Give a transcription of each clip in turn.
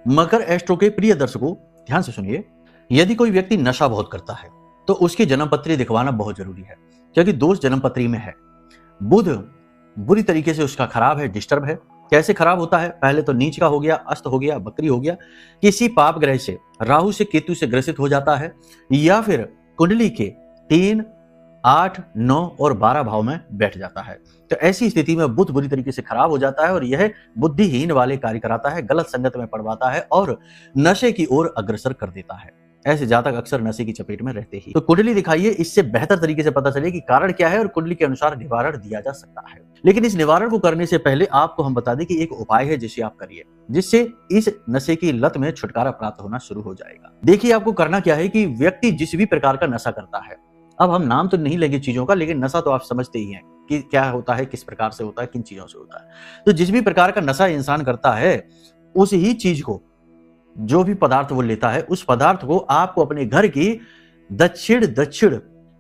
मकर astro के प्रिय दर्शकों, ध्यान से सुनिए। यदि कोई व्यक्ति नशा बहुत करता है तो उसकी जन्मपत्री दिखवाना बहुत जरूरी है, क्योंकि दोष जन्मपत्री में है। बुध बुरी तरीके से उसका खराब है, डिस्टर्ब है। कैसे खराब होता है? पहले तो नीच का हो गया, अस्त हो गया, बकरी हो गया, किसी पाप ग्रह से, राहु से, केतु से ग्रसित हो जाता है, या फिर कुंडली के 3, 8, 9 और 12 भाव में बैठ जाता है। तो ऐसी स्थिति में बुध बुरी तरीके से खराब हो जाता है और यह बुद्धिहीन वाले कार्य कराता है, गलत संगत में पड़वाता है और नशे की ओर अग्रसर कर देता है। ऐसे जातक अक्सर नशे की चपेट में रहते ही। तो कुंडली दिखाइए, इससे बेहतर तरीके से पता चले कि कारण क्या है और कुंडली के अनुसार निवारण दिया जा सकता है। लेकिन इस निवारण को करने से पहले आपको हम बता दें कि एक उपाय है जिसे आप करिए, जिससे इस नशे की लत में छुटकारा प्राप्त होना शुरू हो जाएगा। देखिए, आपको करना क्या है कि व्यक्ति जिस भी प्रकार का नशा करता है, अब हम नाम तो नहीं लेंगे चीजों का, लेकिन नशा तो आप समझते ही हैं कि क्या होता है, किस प्रकार से होता है, किन चीजों से होता है। तो जिस भी प्रकार का नशा इंसान करता है, उस ही चीज को, जो भी पदार्थ वो लेता है, उस पदार्थ को आपको अपने घर की दक्षिण दक्षिण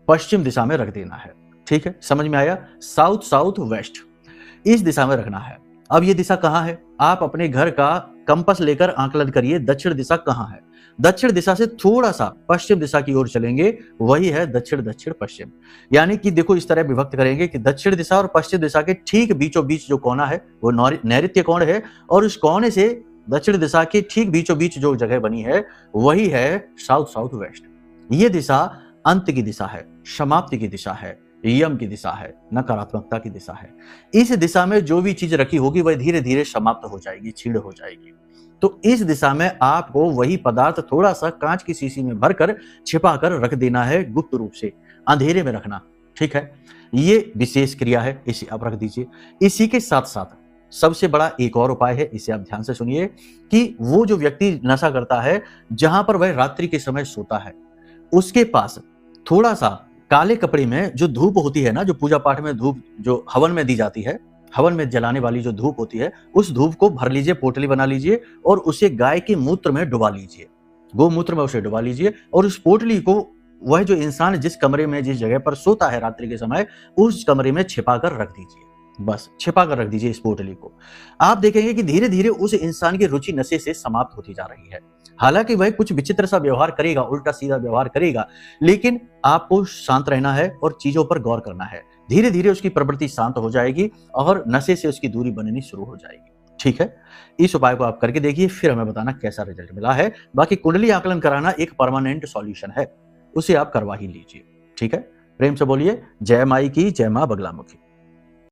पश्चिम दिशा में रख देना है। ठीक है, समझ में आया? साउथ साउथ वेस्ट, इस दिशा में रखना है। अब ये दिशा कहां है? आप अपने घर का कंपास लेकर आंकलन करिए, दक्षिण दिशा कहां है। दक्षिण दिशा से थोड़ा सा पश्चिम दिशा की ओर चलेंगे, वही है दक्षिण दक्षिण पश्चिम। यानी कि देखो, इस तरह विभक्त करेंगे कि दक्षिण दिशा और पश्चिम दिशा के ठीक बीचों बीच जो कोना है वो नैऋत्य कोण है, और उस कोने से दक्षिण दिशा के ठीक बीचों बीच जो जगह बनी है वही है साउथ साउथ वेस्ट। ये दिशा अंत की दिशा है, समाप्ति की दिशा है, यम की दिशा है, नकारात्मकता की दिशा है। इस दिशा में जो भी चीज रखी होगी वह धीरे धीरे समाप्त हो जाएगी, छीड़ हो जाएगी। तो इस दिशा में आपको वही पदार्थ थोड़ा सा कांच की शीशी में भरकर छिपा कर रख देना है, गुप्त रूप से अंधेरे में रखना। ठीक है, ये विशेष क्रिया है, इसे आप रख दीजिए। इसी के साथ साथ सबसे बड़ा एक और उपाय है, इसे आप ध्यान से सुनिए, कि वो जो व्यक्ति नशा करता है, जहां पर वह रात्रि के समय सोता है, उसके पास थोड़ा सा काले कपड़े में जो धूप होती है ना, जो पूजा पाठ में धूप जो हवन में दी जाती है, हवन में जलाने वाली जो धूप होती है, उस धूप को भर लीजिए, पोटली बना लीजिए और उसे गाय के मूत्र में डुबा लीजिए, गोमूत्र में उसे डुबा लीजिए, और उस पोटली को वह जो इंसान जिस कमरे में, जिस जगह पर सोता है रात्रि के समय, उस कमरे में छिपा कर रख दीजिए। बस छिपा कर रख दीजिए इस पोटली को। आप देखेंगे कि धीरे धीरे उस इंसान की रुचि नशे से समाप्त होती जा रही है। हालांकि वह कुछ विचित्र सा व्यवहार करेगा, उल्टा सीधा व्यवहार करेगा, लेकिन आपको शांत रहना है और चीजों पर गौर करना है। धीरे धीरे उसकी प्रवृत्ति शांत हो जाएगी और नशे से उसकी दूरी बननी शुरू हो जाएगी। ठीक है, इस उपाय को आप करके देखिए, फिर हमें बताना कैसा रिजल्ट मिला है। बाकी कुंडली आकलन कराना एक परमानेंट सॉल्यूशन है, उसे आप करवा ही लीजिए। ठीक है, प्रेम से बोलिए जय माई की, जय मां बगलामुखी।